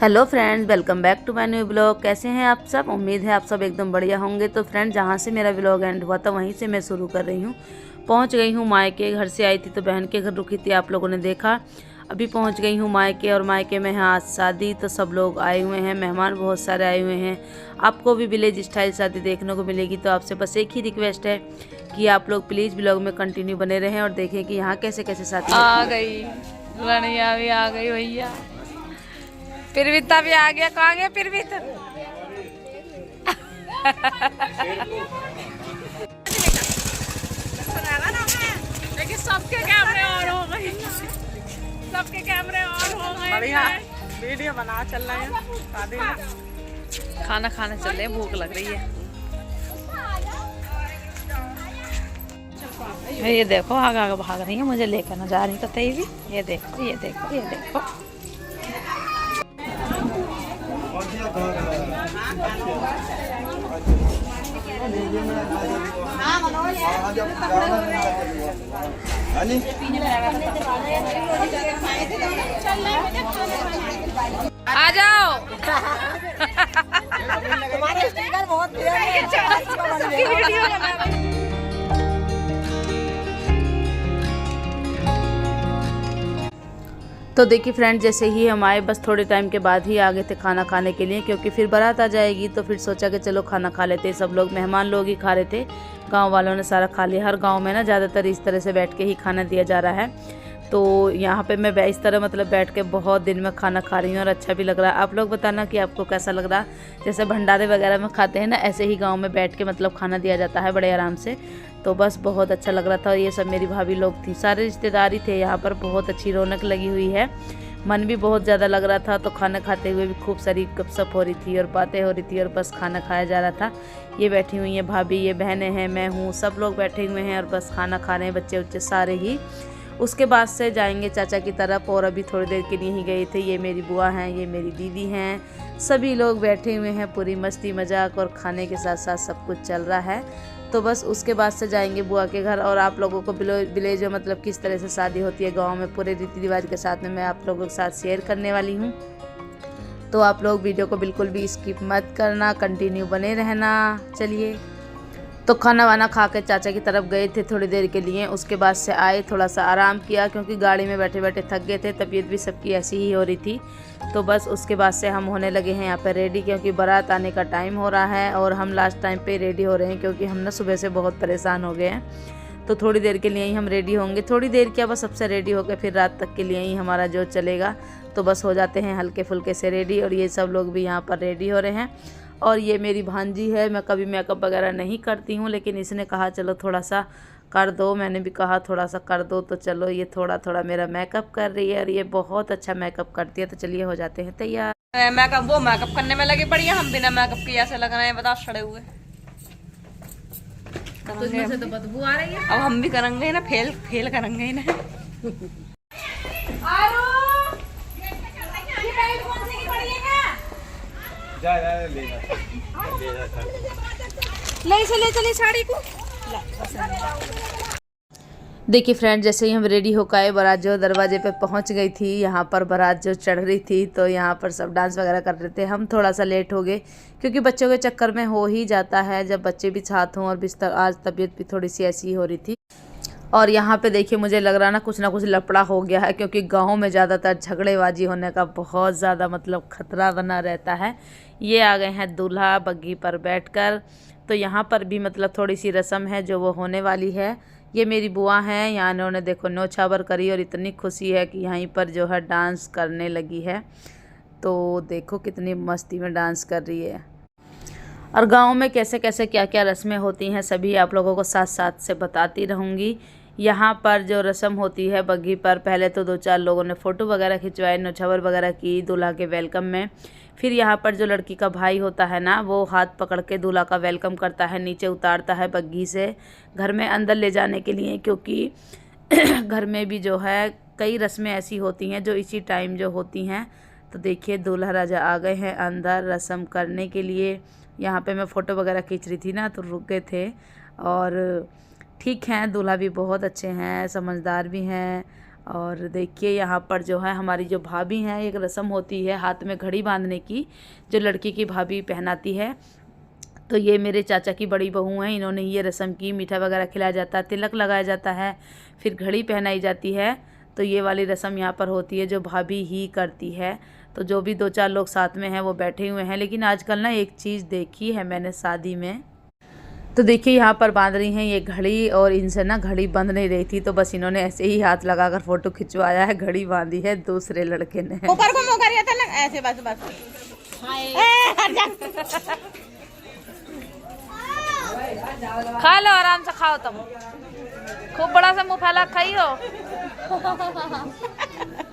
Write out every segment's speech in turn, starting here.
Hello friends, welcome back to my new blog. कैसे हैं आप सब? उम्मीद है आप सब एकदम बढ़िया होंगे। तो फ्रेंड्स, जहाँ से मेरा ब्लॉग एंड हुआ था वहीं से मैं शुरू कर रही हूँ। पहुँच गई हूँ मायके। घर से आई थी तो बहन के घर रुकी थी, आप लोगों ने देखा। अभी पहुँच गई हूँ मायके, और मायके में है आज शादी, तो सब लोग आए हुए हैं, मेहमान बहुत सारे आए हुए हैं। आपको भी विलेज स्टाइल शादी देखने को मिलेगी, तो आपसे बस एक ही रिक्वेस्ट है कि आप लोग प्लीज़ ब्लॉग में कंटिन्यू बने रहें और देखें कि यहाँ कैसे कैसे शादी आ गई। दुल्हनिया भी आ गई भैया, फिरविता भी आ गया। कहाँ गया फिरविता? लेकिन सबके कैमरे ऑन हो गए, सबके कैमरे ऑन हो गए। बढ़िया वीडियो बना चल रहे हैं शादी में। खाना खाने चल रहे हैं, भूख लग रही है। ये देखो आगे आगे भाग रही है, मुझे लेकर न जा रही कतई भी। ये देखो ये देखो ये देखो। आ जाओ। तुम्हारे स्टिकर बहुत तो देखिए फ्रेंड, जैसे ही हम आए बस थोड़े टाइम के बाद ही आ गए थे खाना खाने के लिए, क्योंकि फिर बारात आ जाएगी। तो फिर सोचा कि चलो खाना खा लेते। सब लोग मेहमान लोग ही खा रहे थे, गांव वालों ने सारा खा लिया। हर गांव में ना ज़्यादातर इस तरह से बैठ के ही खाना दिया जा रहा है। तो यहाँ पे मैं इस तरह मतलब बैठ के बहुत दिन में खाना खा रही हूँ और अच्छा भी लग रहा है। आप लोग बताना कि आपको कैसा लग रहा। जैसे भंडारे वगैरह में खाते हैं ना, ऐसे ही गाँव में बैठ के मतलब खाना दिया जाता है बड़े आराम से। तो बस बहुत अच्छा लग रहा था। और ये सब मेरी भाभी लोग थी, सारे रिश्तेदारी थे यहाँ पर। बहुत अच्छी रौनक लगी हुई है, मन भी बहुत ज़्यादा लग रहा था। तो खाना खाते हुए भी खूब सारी गपशप हो रही थी और बातें हो रही थी, और बस खाना खाया जा रहा था। ये बैठी हुई हैं भाभी, ये बहनें हैं, मैं हूँ, सब लोग बैठे हुए हैं और बस खाना खा रहे हैं, बच्चे उच्चे सारे ही। उसके बाद से जाएंगे चाचा की तरफ, और अभी थोड़ी देर के लिए ही गए थे। ये मेरी बुआ हैं, ये मेरी दीदी हैं, सभी लोग बैठे हुए हैं। पूरी मस्ती मजाक और खाने के साथ साथ सब कुछ चल रहा है। तो बस उसके बाद से जाएंगे बुआ के घर, और आप लोगों को विलेज में मतलब किस तरह से शादी होती है गांव में, पूरे रीति रिवाज के साथ में मैं आप लोगों के साथ शेयर करने वाली हूं। तो आप लोग वीडियो को बिल्कुल भी स्किप मत करना, कंटिन्यू बने रहना। चलिए, तो खाना वाना खा के चाचा की तरफ गए थे थोड़ी देर के लिए। उसके बाद से आए, थोड़ा सा आराम किया, क्योंकि गाड़ी में बैठे बैठे थक गए थे। तबीयत भी सबकी ऐसी ही हो रही थी। तो बस उसके बाद से हम होने लगे हैं यहाँ पे रेडी, क्योंकि बारात आने का टाइम हो रहा है और हम लास्ट टाइम पे रेडी हो रहे हैं, क्योंकि हम ना सुबह से बहुत परेशान हो गए हैं। तो थोड़ी देर के लिए ही हम रेडी होंगे, थोड़ी देर क्या, बस सबसे रेडी होकर फिर रात तक के लिए ही हमारा जो चलेगा। तो बस हो जाते हैं हल्के फुल्के से रेडी, और ये सब लोग भी यहाँ पर रेडी हो रहे हैं। और ये मेरी भांजी है, मैं कभी मेकअप वगैरह नहीं करती हूँ, लेकिन इसने कहा चलो थोड़ा सा कर दो। मैंने भी कहा थोड़ा सा कर दो, तो चलो ये थोड़ा थोड़ा मेरा मेकअप कर रही है, और ये बहुत अच्छा मेकअप करती है। तो चलिए हो जाते हैं तैयार। मेकअप करने में लगे पड़ी है, हम बिना मेकअप के ऐसे लग रहे हैं, बताओ सड़े हुए। तो इसमें से तो बदबू आ रही है। अब हम भी करेंगे ना, फेल करेंगे ना। ले चले साड़ी को। देखिए फ्रेंड, जैसे ही हम रेडी होकर आए, बारात जो दरवाजे पे पहुंच गई थी। यहाँ पर बारात जो चढ़ रही थी, तो यहाँ पर सब डांस वगैरह कर रहे थे। हम थोड़ा सा लेट हो गए, क्योंकि बच्चों के चक्कर में हो ही जाता है जब बच्चे भी साथ हों। और बिस्तर आज तबीयत भी थोड़ी सी ऐसी हो रही थी। और यहाँ पे देखिए, मुझे लग रहा ना कुछ लफड़ा हो गया है, क्योंकि गाँव में ज़्यादातर झगड़ेबाजी होने का बहुत ज़्यादा मतलब खतरा बना रहता है। ये आ गए हैं दूल्हा बग्घी पर बैठकर। तो यहाँ पर भी मतलब थोड़ी सी रस्म है जो वो होने वाली है। ये मेरी बुआ हैं, यहाँ इन्होंने देखो न्योछावर करी, और इतनी खुशी है कि यहीं पर जो है डांस करने लगी है। तो देखो कितनी मस्ती में डांस कर रही है। और गांव में कैसे कैसे क्या क्या रस्में होती हैं, सभी आप लोगों को साथ साथ से बताती रहूँगी। यहाँ पर जो रस्म होती है बग्घी पर, पहले तो 2-4 लोगों ने फ़ोटो वगैरह खिंचवाए, न्योछावर वगैरह की दूल्हा के वेलकम में। फिर यहाँ पर जो लड़की का भाई होता है ना, वो हाथ पकड़ के दूल्हा का वेलकम करता है, नीचे उतारता है बग्घी से घर में अंदर ले जाने के लिए, क्योंकि घर में भी जो है कई रस्में ऐसी होती हैं जो इसी टाइम जो होती हैं। तो देखिए दूल्हा राजा आ गए हैं अंदर रस्म करने के लिए। यहाँ पे मैं फ़ोटो वगैरह खींच रही थी ना, तो रुक गए थे। और ठीक हैं, दूल्हा भी बहुत अच्छे हैं, समझदार भी हैं, और देखिए यहाँ पर जो है हमारी जो भाभी हैं, एक रस्म होती है हाथ में घड़ी बांधने की, जो लड़की की भाभी पहनाती है। तो ये मेरे चाचा की बड़ी बहू हैं, इन्होंने ये रस्म की। मीठा वगैरह खिलाया जाता है, तिलक लगाया जाता है, फिर घड़ी पहनाई जाती है। तो ये वाली रस्म यहाँ पर होती है जो भाभी ही करती है। तो जो भी 2-4 लोग साथ में हैं वो बैठे हुए हैं। लेकिन आजकल ना एक चीज़ देखी है मैंने शादी में, तो देखिए यहाँ पर बांध रही हैं ये घड़ी, और इनसे ना घड़ी बंध नहीं रही थी, तो बस इन्होंने ऐसे ही हाथ लगाकर फोटो खिंचवाया है। घड़ी बांधी है दूसरे लड़के ने। ऊपर को मुंह करिए था ना, ऐसे बस बस। खा लो, आराम से खाओ, तुम खूब बड़ा सा मुंह फैला खाइयो।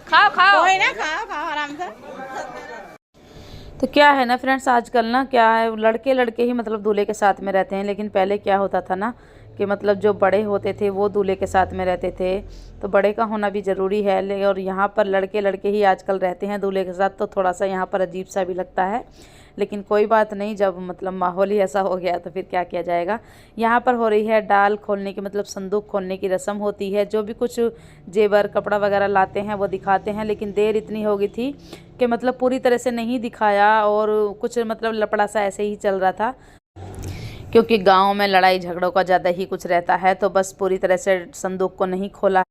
खाओ खाओ, कोई ना, खाओ खाओ आराम से। तो क्या है ना फ्रेंड्स, आजकल ना क्या है, लड़के लड़के ही मतलब दूल्हे के साथ में रहते हैं। लेकिन पहले क्या होता था ना कि मतलब जो बड़े होते थे वो दूल्हे के साथ में रहते थे, तो बड़े का होना भी ज़रूरी है। और यहाँ पर लड़के लड़के ही आजकल रहते हैं दूल्हे के साथ, तो थोड़ा सा यहाँ पर अजीब सा भी लगता है। लेकिन कोई बात नहीं, जब मतलब माहौल ही ऐसा हो गया तो फिर क्या किया जाएगा। यहाँ पर हो रही है डाल खोलने की, मतलब संदूक खोलने की रस्म होती है। जो भी कुछ जेवर कपड़ा वगैरह लाते हैं वो दिखाते हैं, लेकिन देर इतनी हो गई थी कि मतलब पूरी तरह से नहीं दिखाया, और कुछ मतलब लपड़ा सा ऐसे ही चल रहा था, क्योंकि गांव में लड़ाई झगड़ों का ज़्यादा ही कुछ रहता है। तो बस पूरी तरह से संदूक को नहीं खोला,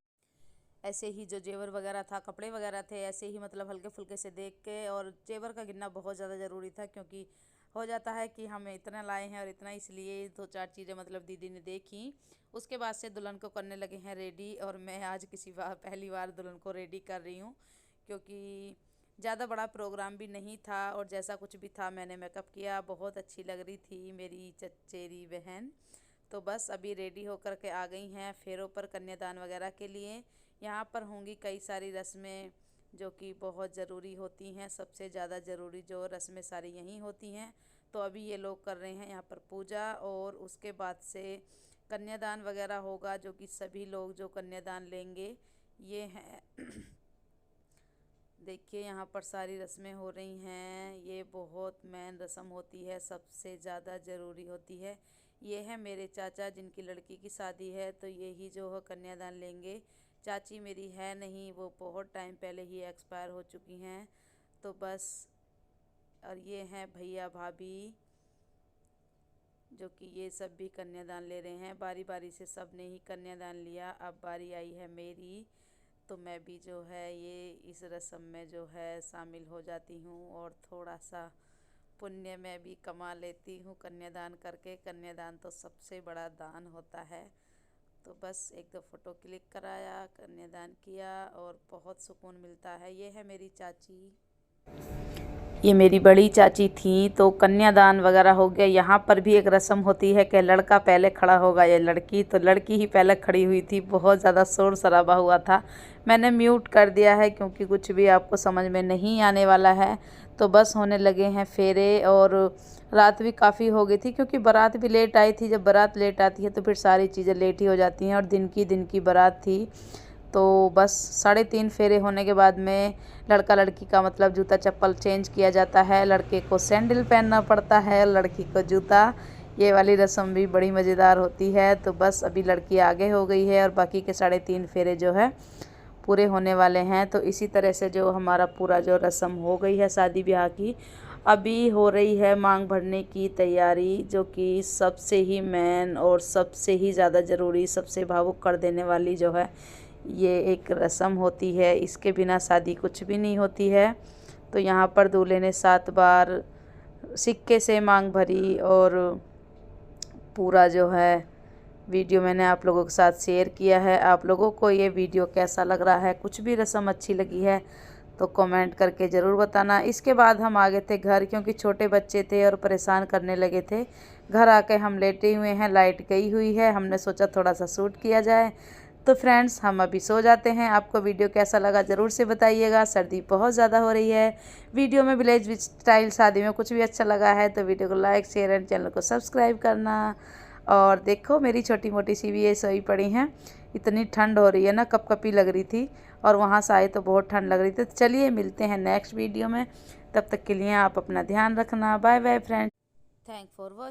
ऐसे ही जो जेवर वगैरह था, कपड़े वगैरह थे, ऐसे ही मतलब हल्के फुल्के से देख के। और जेवर का गिनना बहुत ज़्यादा ज़रूरी था, क्योंकि हो जाता है कि हम इतना लाए हैं और इतना, इसलिए 2-4 चीज़ें मतलब दीदी ने देखी। उसके बाद से दुल्हन को करने लगे हैं रेडी, और मैं आज पहली बार दुल्हन को रेडी कर रही हूँ, क्योंकि ज़्यादा बड़ा प्रोग्राम भी नहीं था, और जैसा कुछ भी था मैंने मेकअप किया। बहुत अच्छी लग रही थी मेरी चचेरी बहन। तो बस अभी रेडी होकर के आ गई हैं फेरों पर, कन्यादान वगैरह के लिए। यहाँ पर होंगी कई सारी रस्में जो कि बहुत ज़रूरी होती हैं। सबसे ज़्यादा ज़रूरी जो रस्में सारी यहीं होती हैं। तो अभी ये लोग कर रहे हैं यहाँ पर पूजा, और उसके बाद से कन्यादान वगैरह होगा, जो कि सभी लोग जो कन्यादान लेंगे ये हैं। देखिए यहाँ पर सारी रस्में हो रही हैं। ये बहुत मेन रस्म होती है, सबसे ज़्यादा ज़रूरी होती है। ये है मेरे चाचा जिनकी लड़की की शादी है, तो यही जो है कन्यादान लेंगे। चाची मेरी है नहीं, वो बहुत टाइम पहले ही एक्सपायर हो चुकी हैं। तो बस, और ये हैं भैया भाभी, जो कि ये सब भी कन्यादान ले रहे हैं। बारी बारी से सब ने ही कन्यादान लिया, अब बारी आई है मेरी। तो मैं भी जो है ये इस रस्म में जो है शामिल हो जाती हूँ, और थोड़ा सा पुण्य में भी कमा लेती हूँ कन्यादान करके। कन्यादान तो सबसे बड़ा दान होता है। तो बस 1-2 फ़ोटो क्लिक कराया, कन्यादान किया, और बहुत सुकून मिलता है। ये है मेरी चाची, ये मेरी बड़ी चाची थी। तो कन्यादान वगैरह हो गया। यहाँ पर भी एक रस्म होती है कि लड़का पहले खड़ा होगा या लड़की, तो लड़की ही पहले खड़ी हुई थी। बहुत ज़्यादा शोर शराबा हुआ था। मैंने म्यूट कर दिया है, क्योंकि कुछ भी आपको समझ में नहीं आने वाला है। तो बस होने लगे हैं फेरे, और रात भी काफ़ी हो गई थी, क्योंकि बारात भी लेट आई थी। जब बारात लेट आती है तो फिर सारी चीज़ें लेट ही हो जाती हैं, और दिन की बारात थी। तो बस 3.5 फेरे होने के बाद में लड़का लड़की का मतलब जूता चप्पल चेंज किया जाता है। लड़के को सैंडल पहनना पड़ता है, लड़की को जूता। ये वाली रस्म भी बड़ी मज़ेदार होती है। तो बस अभी लड़की आगे हो गई है, और बाकी के 3.5 फेरे जो है पूरे होने वाले हैं। तो इसी तरह से जो हमारा पूरा जो रस्म हो गई है शादी ब्याह की। अभी हो रही है मांग भरने की तैयारी, जो कि सबसे ही मेन और सबसे ही ज़्यादा ज़रूरी, सबसे भावुक कर देने वाली जो है ये एक रस्म होती है। इसके बिना शादी कुछ भी नहीं होती है। तो यहाँ पर दूल्हे ने 7 बार सिक्के से मांग भरी, और पूरा जो है वीडियो मैंने आप लोगों के साथ शेयर किया है। आप लोगों को ये वीडियो कैसा लग रहा है, कुछ भी रस्म अच्छी लगी है तो कमेंट करके ज़रूर बताना। इसके बाद हम आ गए थे घर, क्योंकि छोटे बच्चे थे और परेशान करने लगे थे। घर आके हम लेटे हुए हैं, लाइट गई हुई है। हमने सोचा थोड़ा सा शूट किया जाए। तो फ्रेंड्स हम अभी सो जाते हैं। आपको वीडियो कैसा लगा ज़रूर से बताइएगा। सर्दी बहुत ज़्यादा हो रही है। वीडियो में विलेज स्टाइल शादी में कुछ भी अच्छा लगा है तो वीडियो को लाइक शेयर एंड चैनल को सब्सक्राइब करना। और देखो मेरी छोटी मोटी सी भी ये सोई पड़ी हैं। इतनी ठंड हो रही है ना, कपकपी लग रही थी, और वहाँ से आए तो बहुत ठंड लग रही थी। तो चलिए मिलते हैं नेक्स्ट वीडियो में, तब तक के लिए आप अपना ध्यान रखना। Bye bye friends, thank for watching.